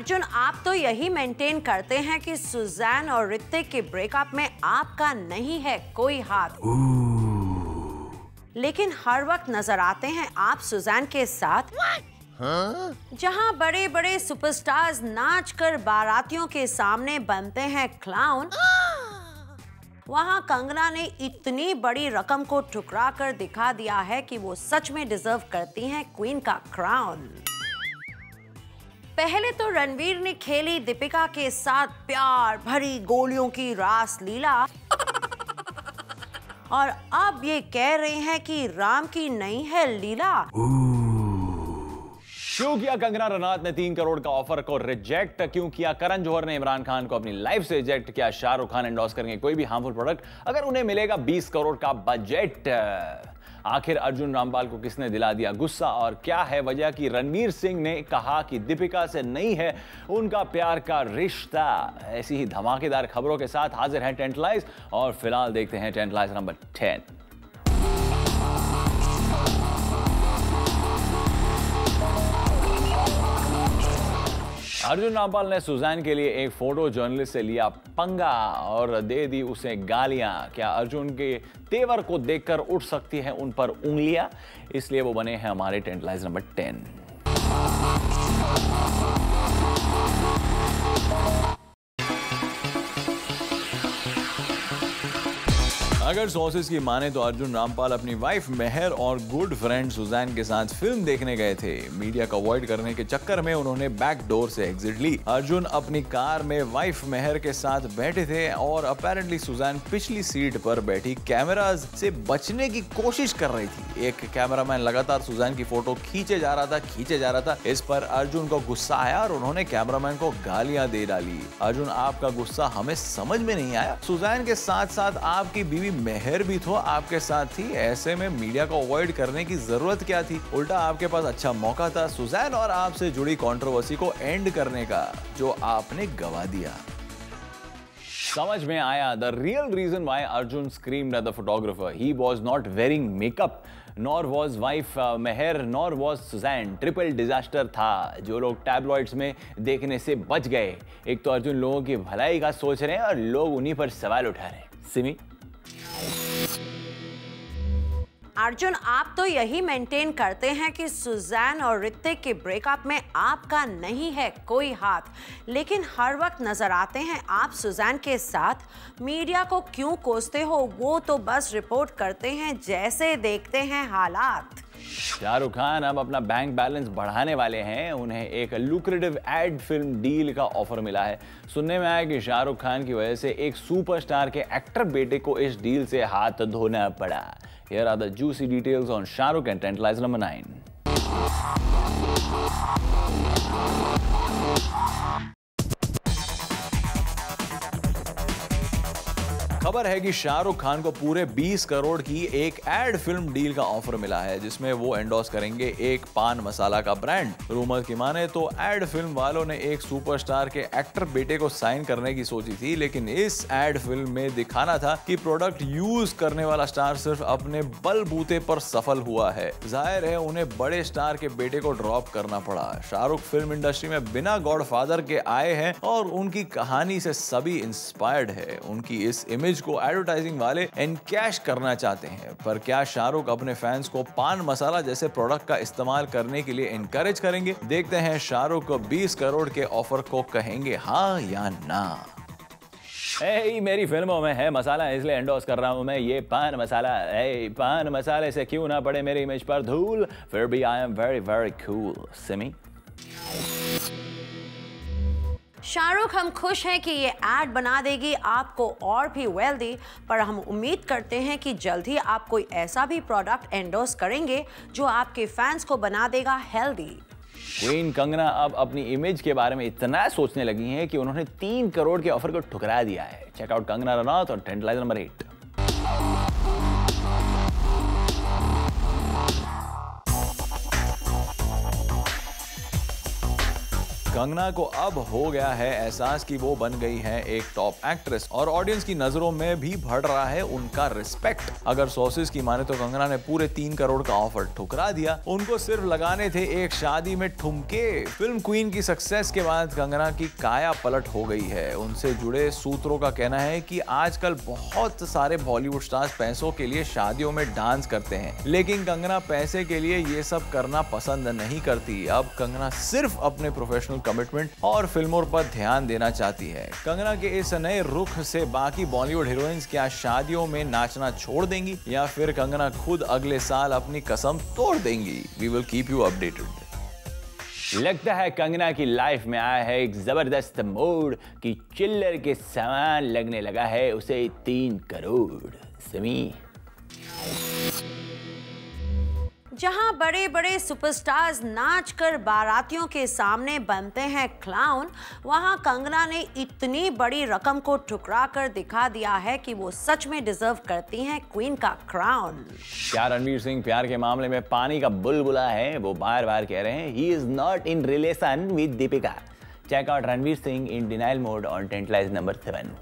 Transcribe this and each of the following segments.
अर्जुन, आप तो यही मेंटेन करते हैं कि सुजैन और ऋतिक के ब्रेकअप में आपका नहीं है कोई हाथ। लेकिन हर वक्त नजर आते हैं आप सुजैन के साथ। जहां बड़े बड़े सुपरस्टार्स नाचकर बारातियों के सामने बनते हैं क्लाउन, वहां कंगना ने इतनी बड़ी रकम को ठुकरा कर दिखा दिया है कि वो सच में डिजर्व करती हैं क्वीन का क्राउन। पहले तो रणवीर ने खेली दीपिका के साथ प्यार भरी गोलियों की रास लीला, और अब ये कह रहे हैं कि राम की नहीं है लीला। क्यों किया कंगना रनौत ने 3 करोड़ का ऑफर को रिजेक्ट? क्यों किया करण जौहर ने इमरान खान को अपनी लाइफ से रिजेक्ट? क्या शाहरुख खान एंडोर्स करेंगे कोई भी हार्मफुल प्रोडक्ट अगर उन्हें मिलेगा 20 करोड़ का बजट? आखिर अर्जुन रामपाल को किसने दिला दिया गुस्सा, और क्या है वजह कि रणवीर सिंह ने कहा कि दीपिका से नहीं है उनका प्यार का रिश्ता? ऐसी ही धमाकेदार खबरों के साथ हाजिर हैं टेंटलाइज, और फिलहाल देखते हैं टेंटलाइज नंबर 10। अर्जुन रामपाल ने सुजैन के लिए एक फोटो जर्नलिस्ट से लिया पंगा और दे दी उसे गालियां। क्या अर्जुन के तेवर को देखकर उठ सकती है उन पर उंगलियां? इसलिए वो बने हैं हमारे टेंटलाइज नंबर 10। अगर सोर्सेज की माने तो अर्जुन रामपाल अपनी वाइफ मेहर और गुड फ्रेंड सुजैन के साथ फिल्म देखने गए थे। मीडिया को अवॉइड करने के चक्कर में उन्होंने बैक डोर से एग्जिट ली। अर्जुन अपनी कार में वाइफ मेहर के साथ बैठे थे और अपेरेंटली सुजैन पिछली सीट पर बैठी कैमराज से बचने की कोशिश कर रही थी। एक कैमरामैन लगातार सुजैन की फोटो खींचे जा रहा था। इस पर अर्जुन को गुस्सा आया और उन्होंने कैमरामैन को गालियां दे डाली। अर्जुन, आपका गुस्सा हमें समझ में नहीं आया। सुजैन के साथ साथ आपकी बीवी मेहर भी तो आपके साथ थी। ऐसे में मीडिया को अवॉइड करने की जरूरत क्या थी? उल्टा आपके पास अच्छा मौका था सुजैन और आपसे जुड़ी कंट्रोवर्सी को एंड करने का, जो आपने गवा दिया। समझ में आया the real reason why Arjun screamed at the photographer. He was not wearing makeup, nor was wife Mehr, nor was Sussanne. Triple disaster था जो लोग टैबलॉइड्स में देखने से बच गए। एक तो अर्जुन लोगों की भलाई का सोच रहे हैं और लोग उन्हीं पर सवाल उठा रहे हैं। सिमी, अर्जुन, आप तो यही मेंटेन करते हैं कि सुजैन और ऋतिक के ब्रेकअप में आपका नहीं है कोई हाथ। लेकिन हर वक्त नजर आते हैं आप सुजैन के साथ। मीडिया को क्यों कोसते हो? वो तो बस रिपोर्ट करते हैं जैसे देखते हैं हालात। शाहरुख खान अब अपना बैंक बैलेंस बढ़ाने वाले हैं। उन्हें एक लुक्रेटिव एड फिल्म डील का ऑफर मिला है। सुनने में आया कि शाहरुख खान की वजह से एक सुपरस्टार के एक्टर बेटे को इस डील से हाथ धोना पड़ा। Here are the juicy details on Shah Rukh and Tantalize number 9. खबर है कि शाहरुख खान को पूरे 20 करोड़ की एक एड फिल्म डील का ऑफर मिला है, जिसमें वो एंडोर्स करेंगे एक पान मसाला का ब्रांड। रूमर की माने तो एड फिल्म वालों ने एक सुपरस्टार के एक्टर बेटे को साइन करने की सोची थी, लेकिन इस एड फिल्म में दिखाना था कि प्रोडक्ट यूज करने वाला स्टार सिर्फ अपने बलबूते पर सफल हुआ है। जाहिर है उन्हें बड़े स्टार के बेटे को ड्रॉप करना पड़ा। शाहरुख फिल्म इंडस्ट्री में बिना गॉडफादर के आए हैं और उनकी कहानी से सभी इंस्पायर्ड है। उनकी इस इमेज को एडवर्टाइजिंग वाले एनकैश करना चाहते हैं, पर क्या शाहरुख अपने फैंस को पान मसाला जैसे प्रोडक्ट का इस्तेमाल करने के लिए एनकरेज करेंगे? देखते हैं शाहरुख 20 करोड़ के ऑफर को कहेंगे हाँ या ना। मेरी फिल्मों में है मसाला, इसलिए एंडोर्स कर रहा हूं मैं ये पान मसाला। पान मसाले से क्यों ना पड़े मेरी इमेज पर धूल, फिर भी I am very very cool. Simi, Shahrukh, हम खुश हैं कि ये एड बना देगी आपको और भी वेल्दी, पर हम उम्मीद करते हैं कि जल्द ही आप कोई ऐसा भी प्रोडक्ट एंडोर्स करेंगे जो आपके फैंस को बना देगा हेल्दी। क्वीन कंगना अब अपनी इमेज के बारे में इतना सोचने लगी हैं कि उन्होंने 3 करोड़ के ऑफर को ठुकरा दिया है। चेकआउट कंगना रनौत और टेंटलाइज नंबर 8। कंगना को अब हो गया है एहसास कि वो बन गई है एक टॉप एक्ट्रेस और ऑडियंस की नजरों में भी बढ़ रहा है उनका रिस्पेक्ट। अगर सोर्सेज की माने तो कंगना ने पूरे 3 करोड़ का ऑफर ठुकरा दिया। उनको सिर्फ लगाने थे एक शादी में ठुमके। फिल्म क्वीन की सक्सेस के बाद कंगना की काया पलट हो गई है। उनसे जुड़े सूत्रों का कहना है कि आजकल बहुत सारे बॉलीवुड स्टार्स पैसों के लिए शादियों में डांस करते हैं, लेकिन कंगना पैसे के लिए ये सब करना पसंद नहीं करती। अब कंगना सिर्फ अपने प्रोफेशनल कमिटमेंट और फिल्मों पर ध्यान देना चाहती है। कंगना के इस नए रुख से बाकी बॉलीवुड हीरोइंस क्या शादियों में नाचना छोड़ देंगी या फिर कंगना खुद अगले साल अपनी कसम तोड़ देंगी? We will keep you updated. लगता है कंगना की लाइफ में आया है एक जबरदस्त मोड़ कि चिल्लर के सामान लगने लगा है उसे 3 करोड़। समी, जहां बड़े बड़े सुपरस्टार्स नाचकर बारातियों के सामने बनते हैं क्लाउन, वहां कंगना ने इतनी बड़ी रकम को ठुकरा कर दिखा दिया है कि वो सच में डिजर्व करती हैं क्वीन का क्राउन। क्या रणवीर सिंह प्यार के मामले में पानी का बुलबुला है? वो बार बार कह रहे हैं he is not in relation with Deepika. Check out Ranveer Singh in denial mode on tantalise number 7।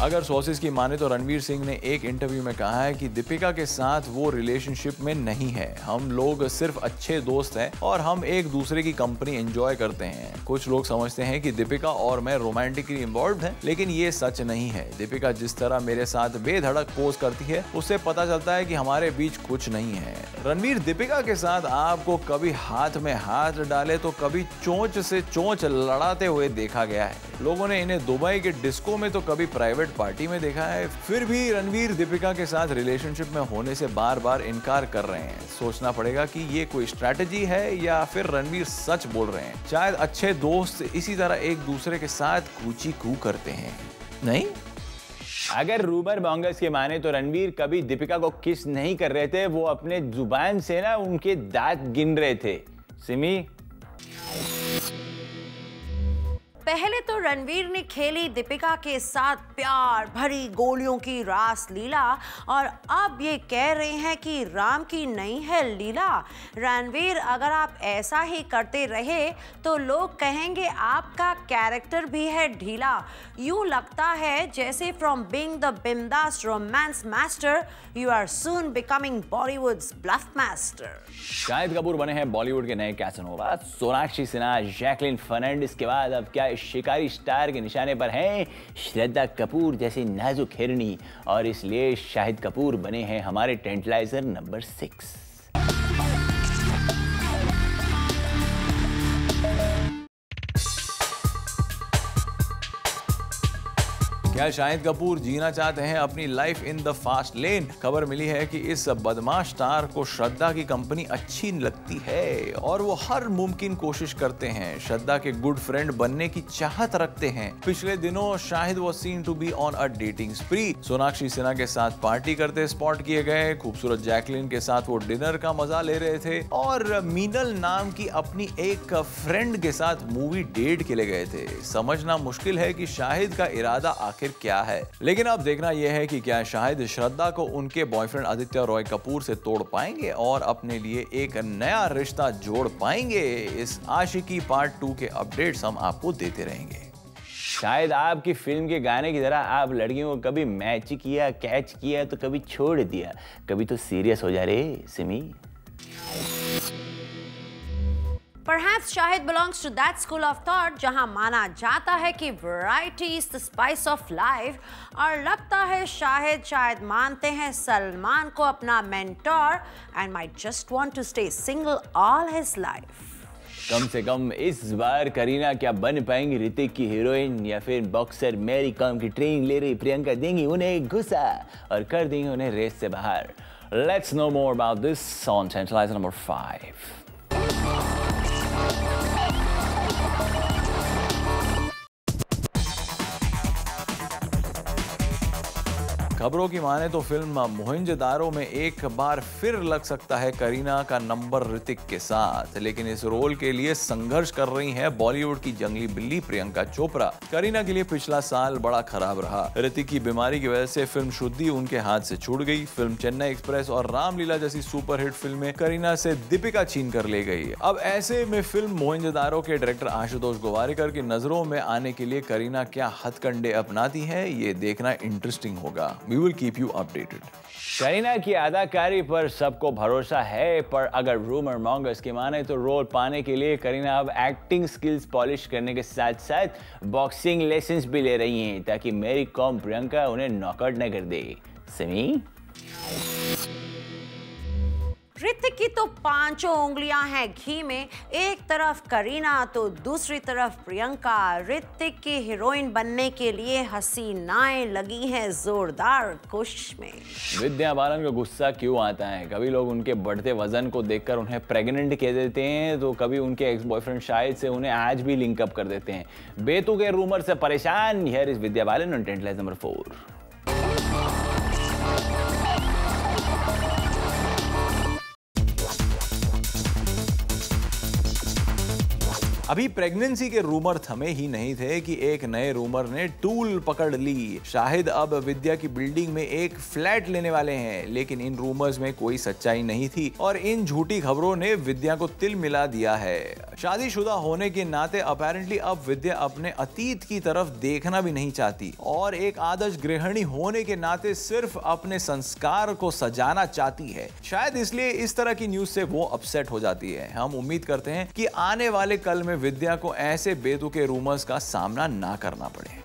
अगर सोर्सेज की माने तो रणवीर सिंह ने एक इंटरव्यू में कहा है कि दीपिका के साथ वो रिलेशनशिप में नहीं है। हम लोग सिर्फ अच्छे दोस्त हैं और हम एक दूसरे की कंपनी एंजॉय करते हैं। कुछ लोग समझते हैं कि दीपिका और मैं रोमांटिकली इन्वॉल्व हैं, लेकिन ये सच नहीं है। दीपिका जिस तरह मेरे साथ बेधड़क पोज करती है उससे पता चलता है कि हमारे बीच कुछ नहीं है। रणवीर दीपिका के साथ आपको कभी हाथ में हाथ डाले तो कभी चोंच से चोंच लड़ाते हुए देखा गया है। लोगों ने इन्हें दुबई के डिस्को में तो कभी प्राइवेट पार्टी में देखा है। फिर भी रणवीर दीपिका के साथ रिलेशनशिप में होने से बार बार इनकार कर रहे हैं। सोचना पड़ेगा कि ये कोई स्ट्रैटेजी है या फिर रणवीर सच बोल रहे हैं। शायद अच्छे दोस्त इसी तरह एक दूसरे के साथ कूची कू करते हैं, नहीं? अगर रूमर मॉन्गर्स के माने तो रणवीर कभी दीपिका को किस नहीं कर रहे थे, वो अपने जुबान से ना उनके दांत गिन रहे थे। सिमी, पहले तो रणवीर ने खेली दीपिका के साथ प्यार भरी गोलियों की रास लीला और अब ये कह रहे हैं कि राम की नहीं है लीला। रणवीर, अगर आप ऐसा ही करते रहे तो लोग कहेंगे आपका कैरेक्टर भी है ढीला। यूं लगता है जैसे from being the bindaas romance master you are soon becoming Bollywood's bluff master. Shahid Kapoor बने हैं बॉलीवुड के नए कैसनोवा। सोनाक्षी सिन्हा, जैकलिन फर्नांडिस के बाद अब क्या शिकारी स्टार के निशाने पर हैं श्रद्धा कपूर जैसी नाजुक हिरनी, और इसलिए शाहिद कपूर बने हैं हमारे टेंटलाइजर नंबर 6। क्या शाहिद कपूर जीना चाहते हैं अपनी life in the fast lane? खबर मिली है कि इस बदमाश स्टार को श्रद्धा की कंपनी अच्छी लगती है और वो हर मुमकिन कोशिश करते हैं। श्रद्धा के गुड फ्रेंड बनने की चाहत रखते हैं। पिछले दिनों Shahid was seen to be on a dating spree. Sonakshi Sinha के साथ पार्टी करते स्पॉट किए गए। खूबसूरत जैकलिन के साथ वो डिनर का मजा ले रहे थे और मीनल नाम की अपनी एक फ्रेंड के साथ मूवी डेट के लिए गए थे। समझना मुश्किल है कि शाहिद का इरादा आखिर क्या है, लेकिन अब देखना यह है कि क्या शाहिद श्रद्धा को उनके बॉयफ्रेंड आदित्य रॉय कपूर से तोड़ पाएंगे और अपने लिए एक नया रिश्ता जोड़ पाएंगे। इस आशिकी पार्ट 2 के अपडेट्स हम आपको देते रहेंगे। शायद आपकी फिल्म के गाने की तरह आप लड़कियों को कभी मैच किया, कैच किया तो कभी छोड़ दिया, कभी तो सीरियस हो जा रहे Simi. Perhaps Shahid belongs to that school of thought जहां माना जाता है कि variety is the spice of life, और लगता है शाहिद मानते हैं सलमान को अपना mentor and might just want to stay single all his life। कम से कम इस बार करीना क्या बन पाएंगी ऋतिक की हीरोइन, या फिर बॉक्सर मैरी कॉम की ट्रेनिंग ले रही प्रियंका देंगी उन्हें गुस्सा और कर देंगे उन्हें रेस से बाहर? Let's know more about this on Tantalizer number 5। खबरों की माने तो फिल्म मोहिंजोदारो में एक बार फिर लग सकता है करीना का नंबर ऋतिक के साथ, लेकिन इस रोल के लिए संघर्ष कर रही है बॉलीवुड की जंगली बिल्ली प्रियंका चोपड़ा। करीना के लिए पिछला साल बड़ा खराब रहा। ऋतिक की बीमारी की वजह से फिल्म शुद्धि उनके हाथ से छूट गई। फिल्म चेन्नई एक्सप्रेस और रामलीला जैसी सुपरहिट फिल्में करीना से दीपिका छीन कर ले गई। अब ऐसे में फिल्म मोहिंजोदारो के डायरेक्टर आशुतोष गोवारिकर की नजरों में आने के लिए करीना क्या हथकंडे अपनाती है, ये देखना इंटरेस्टिंग होगा। We will keep you updated. Kareena की अदाकारी पर सबको भरोसा है, पर अगर रूमर मॉन्गर्स की माने तो रोल पाने के लिए करीना अब एक्टिंग स्किल्स पॉलिश करने के साथ साथ बॉक्सिंग लेसन्स भी ले रही हैं, ताकि मेरी कॉम प्रियंका उन्हें नॉकआउट न कर दे। समी ऋतिक की तो पांचों उंगलियां हैं घी में, एक तरफ करीना तो दूसरी तरफ प्रियंका। ऋतिक की हीरोइन बनने के लिए हसीनाएं लगी हैं जोरदार कोशिश में। विद्या बालन को गुस्सा क्यों आता है? कभी लोग उनके बढ़ते वजन को देखकर उन्हें प्रेग्नेंट कह देते हैं, तो कभी उनके एक्स बॉयफ्रेंड शाहिद से उन्हें आज भी लिंकअप कर देते हैं। बेतुके रूमर से परेशान, here is Vidya Balan on tent lies number 4। अभी प्रेगनेंसी के रूमर थमे ही नहीं थे कि एक नए रूमर ने टूल पकड़ ली। शाहिद अब विद्या की बिल्डिंग में एक फ्लैट लेने वाले हैं, लेकिन इन रूमर्स में कोई सच्चाई नहीं थी और इन झूठी खबरों ने विद्या को तिल मिला दिया है। शादीशुदा होने के नाते अपेरेंटली अब विद्या अपने अतीत की तरफ देखना भी नहीं चाहती और एक आदर्श गृहिणी होने के नाते सिर्फ अपने संस्कार को सजाना चाहती है। शायद इसलिए इस तरह की न्यूज से वो अपसेट हो जाती है। हम उम्मीद करते हैं कि आने वाले कल में विद्या को ऐसे बेतुके रूमर्स का सामना ना करना पड़े।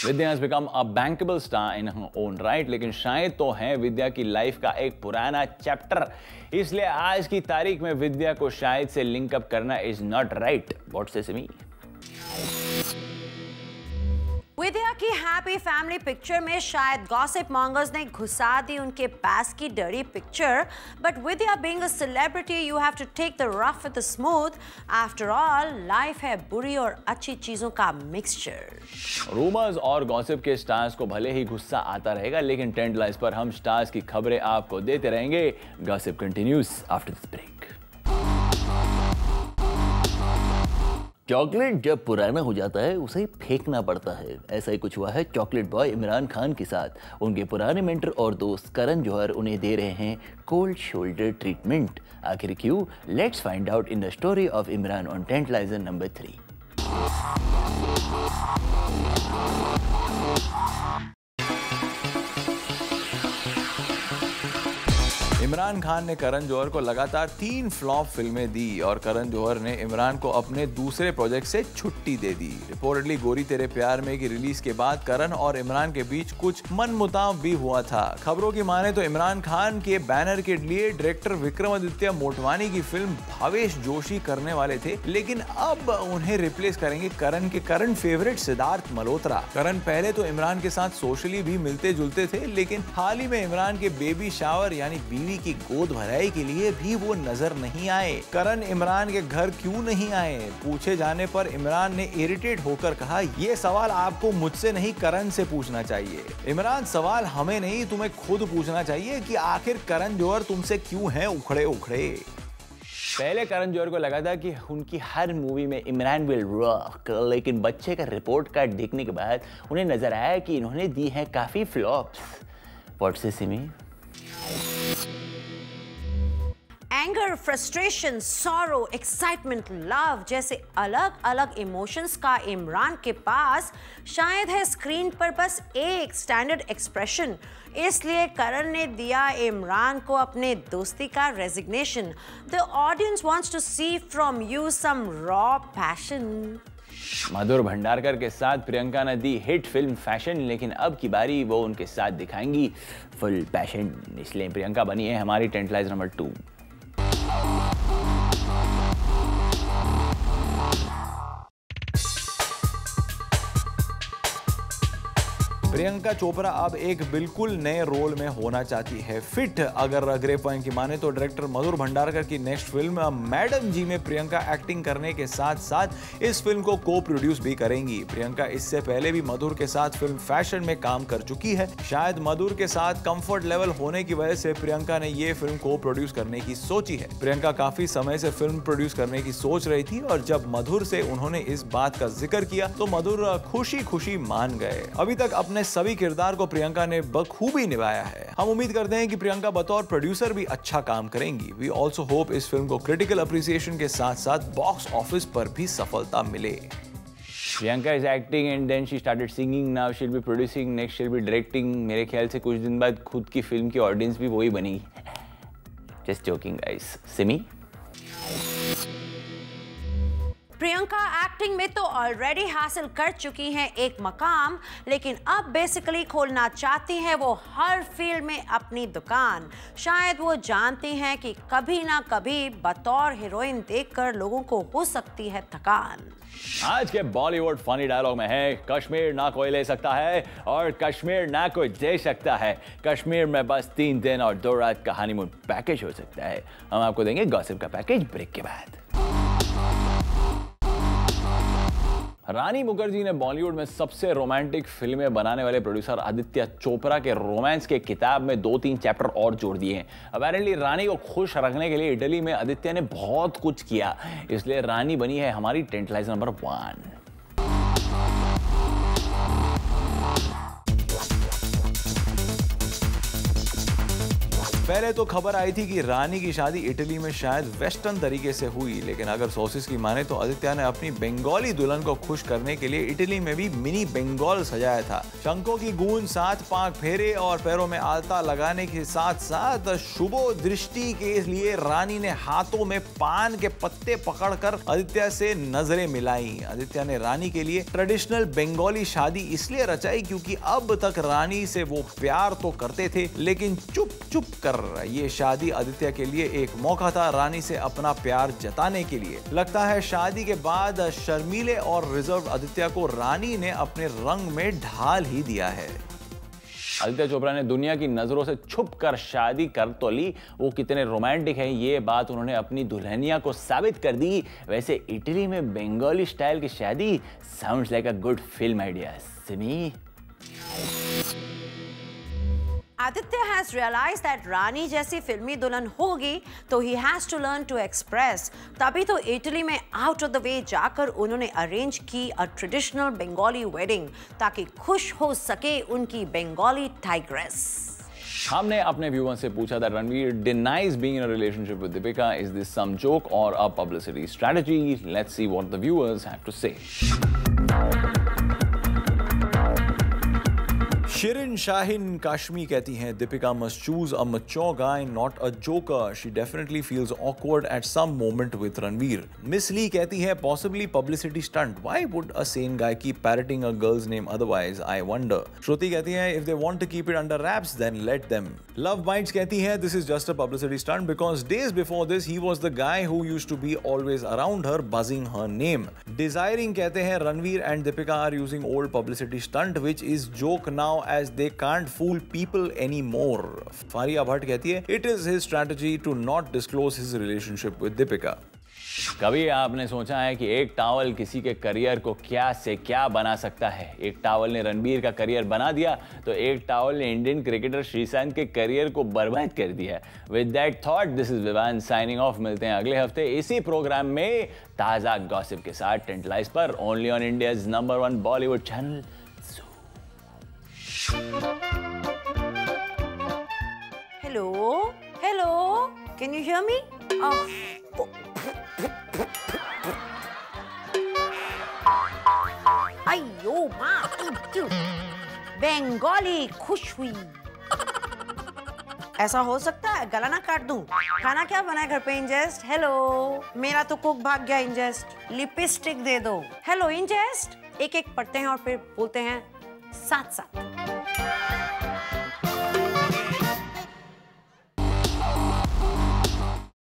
विद्या has become a bankable star in her own right, लेकिन शायद तो है विद्या की लाइफ का एक पुराना चैप्टर, इसलिए आज की तारीख में विद्या को शायद से लिंकअप करना इज नॉट राइट। व्हाट से मी? विद्या की हैप्पी फैमिली पिक्चर में शायद गॉसिप मॉन्गर्स ने घुसा दी उनके पास की डरी picture, but Vidya being a celebrity you have to take the rough with the smooth. After all life है बुरी और अच्छी चीजों का मिक्सचर। रूमर्स और गॉसिप के स्टार्स को भले ही गुस्सा आता रहेगा, लेकिन टेंट लाइन्स पर हम स्टार्स की खबरें आपको देते रहेंगे। Gossip continues after this break. Chocolate जब पुराना हो जाता है उसे फेंकना पड़ता है। ऐसा ही कुछ हुआ है चॉकलेट बॉय इमरान खान के साथ। उनके पुराने मेंटर और दोस्त करण जौहर उन्हें दे रहे हैं कोल्ड शोल्डर ट्रीटमेंट। आखिर क्यों? Let's find out in the story of Imran on tantaliser number 3। Imran Khan ने करण जौहर को लगातार 3 फ्लॉप फिल्में दी और करण जौहर ने इमरान को अपने दूसरे प्रोजेक्ट से छुट्टी दे दी। रिपोर्टेडली गोरी तेरे प्यार में की रिलीज के बाद करण और इमरान के बीच कुछ मनमुटाव भी हुआ था। खबरों की माने तो इमरान खान के बैनर के लिए डायरेक्टर विक्रमादित्य मोटवानी की फिल्म भावेश जोशी करने वाले थे, लेकिन अब उन्हें रिप्लेस करेंगे करण के करंट फेवरेट सिद्धार्थ मल्होत्रा। करण पहले तो इमरान के साथ सोशली भी मिलते जुलते थे, लेकिन हाल ही में इमरान के बेबी शावर यानी बीवी की गोद भराई के लिए भी वो नजर नहीं आए। करण इमरान के घर क्यों नहीं आए? पूछे जाने पर इमरान ने इरिटेट होकर कहा, ये सवाल आपको मुझसे नहीं करण से पूछना चाहिए। इमरान, सवाल हमें नहीं तुम्हें खुद पूछना चाहिए कि आखिर करण जौहर तुमसे क्यों हैं उखड़े उखड़े। पहले करण जौहर को लगा था कि उनकी हर मूवी में इमरान विल रॉक, लेकिन बच्चे का रिपोर्ट कार्ड देखने के बाद उन्हें नजर आया कि इन्होंने दी है काफी फ्लॉप्स। व्हाट से Simi? Anger, frustration, sorrow, excitement, love जैसे अलग अलग इमोशंस का इमरान के पास शायद है स्क्रीन पर बस एक स्टैंडर्ड एक्सप्रेशन। इसलिए करण ने दिया इमरान को अपने दोस्ती का resignation. The audience wants to see from you some raw passion. Madhur Bhandarkar के साथ प्रियंका ने दी हिट फिल्म फैशन, लेकिन अब की बारी वो उनके साथ दिखाएंगी फुल पैशन। इसलिए प्रियंका बनी है हमारी टेंटलाइज नंबर 2। प्रियंका चोपड़ा अब एक बिल्कुल नए रोल में होना चाहती है फिट। अगर ग्रेप वाइन की माने तो डायरेक्टर मधुर भंडारकर की नेक्स्ट फिल्म मैडम जी में प्रियंका एक्टिंग करने के साथ साथ इस फिल्म को को प्रोड्यूस भी करेंगी। प्रियंका इससे पहले भी मधुर के साथ फिल्म फैशन में काम कर चुकी है। शायद मधुर के साथ कंफर्ट लेवल होने की वजह से प्रियंका ने ये फिल्म को प्रोड्यूस करने की सोची है। प्रियंका काफी समय से फिल्म प्रोड्यूस करने की सोच रही थी और जब मधुर से उन्होंने इस बात का जिक्र किया तो मधुर खुशी खुशी मान गए। अभी तक अपने सभी किरदार को प्रियंका ने बखूबी निभाया है। हम उम्मीद करते हैं कि प्रियंका बतौर प्रोड्यूसर भी अच्छा काम करेंगी। वी ऑल्सो होप इस फिल्म को क्रिटिकल अप्रिसिएशन के साथ साथ बॉक्स ऑफिस पर भी सफलता मिले। Priyanka is acting and then she started singing, now she will be producing, next she will be directing. मेरे ख्याल से कुछ दिन बाद खुद की फिल्म की ऑडियंस भी वही बनेगी। Just joking guys. Simi, Priyanka acting में तो ऑलरेडी हासिल कर चुकी हैं एक मकाम, लेकिन अब बेसिकली खोलना चाहती हैं वो हर फील्ड में अपनी दुकान। शायद वो जानती हैं कि कभी ना कभी बतौर हीरोइन देखकर लोगों को हो सकती है थकान। आज के बॉलीवुड फनी डायलॉग में है, कश्मीर ना कोई ले सकता है और कश्मीर ना कोई दे सकता है। कश्मीर में बस 3 दिन और 2 रात का हनीमून पैकेज हो सकता है। हम आपको देंगे गॉसिप का पैकेज ब्रेक के बाद। रानी मुखर्जी ने बॉलीवुड में सबसे रोमांटिक फिल्में बनाने वाले प्रोड्यूसर आदित्य चोपड़ा के रोमांस के किताब में 2-3 चैप्टर और जोड़ दिए हैं। अपेरेंटली रानी को खुश रखने के लिए इटली में आदित्य ने बहुत कुछ किया, इसलिए रानी बनी है हमारी टेंटलाइजर नंबर 1। पहले तो खबर आई थी कि रानी की शादी इटली में शायद वेस्टर्न तरीके से हुई, लेकिन अगर सोर्सेस की माने तो आदित्य ने अपनी बंगाली दुल्हन को खुश करने के लिए इटली में भी मिनी बंगाल सजाया था। शंखों की गूंज, 7 पांक फेरे और पैरों में आलता लगाने के साथ साथ शुभ दृष्टि के लिए रानी ने हाथों में पान के पत्ते पकड़कर आदित्य से नजरें मिलाई। आदित्य ने रानी के लिए ट्रेडिशनल बंगाली शादी इसलिए रचाई क्योंकि अब तक रानी से वो प्यार तो करते थे, लेकिन चुप चुप कर ये शादी आदित्य के लिए एक मौका था रानी से अपना प्यार जताने के लिए। लगता है शादी के बाद शर्मीले और रिजर्व आदित्य को रानी ने अपने रंग में ढाल ही दिया है। आदित्य चोपड़ा ने दुनिया की नजरों से छुप कर शादी कर तो ली, वो कितने रोमांटिक हैं ये बात उन्होंने अपनी दुल्हनिया को साबित कर दी। वैसे इटली में बंगाली स्टाइल की शादी sounds like a good film idea. Simi, Aditya has realized that रानी जैसी फिल्मी दुल्हन होगी तो he has to learn to express। तभी तो इटली में आउट ऑफ द वे जाकर उन्होंने अरेंज की अ ट्रेडिशनल बंगाली वेडिंग ताकि खुश हो सके उनकी बंगाली टाइग्रेस। हमने अपने व्यूअर से पूछा था Ranveer denies being in a relationship with Deepika, is this some joke or a publicity strategy? Let's see what the viewers have to say. Shirin Shaheen काश्मी कहती हैं Deepika must choose a mature guy, not a joker. She definitely feels awkward at some moment with Ranveer. Miss Lee कहती है possibly publicity stunt. Why would a sane guy keep parroting a girl's name otherwise? I wonder. श्रुति कहती है if they want to keep it under wraps, then let them. Love Bites कहती है this is just a publicity stunt because days before this he was the guy who used to be always around her buzzing her name. Desiring कहते हैं Ranveer and Deepika are using old publicity stunt which is joke now as they can't fool people anymore. Faria Bhatt कहती है it is his strategy to not disclose his relationship with Deepika. कभी आपने सोचा है कि एक टावल किसी के करियर को क्या से क्या बना सकता है? एक टावल ने रणबीर का करियर बना दिया तो एक टावल ने इंडियन क्रिकेटर श्रीशांत के करियर को बर्बाद कर दिया। With that thought this is Vivaan signing off. मिलते हैं अगले हफ्ते इसी प्रोग्राम में ताजा गॉसिप के साथ टेंटलाइज पर, only on India's number 1 Bollywood channel. Hello, can you hear me? अयो माँ, बंगाली खुश हुई। ऐसा हो सकता है गला ना काट दूं। खाना क्या बना है घर पे इंजेस्ट? हेलो, मेरा तो कुक भाग गया इंजेस्ट। लिपस्टिक दे दो। Hello ingest. एक एक पढ़ते हैं और फिर बोलते हैं साथ साथ।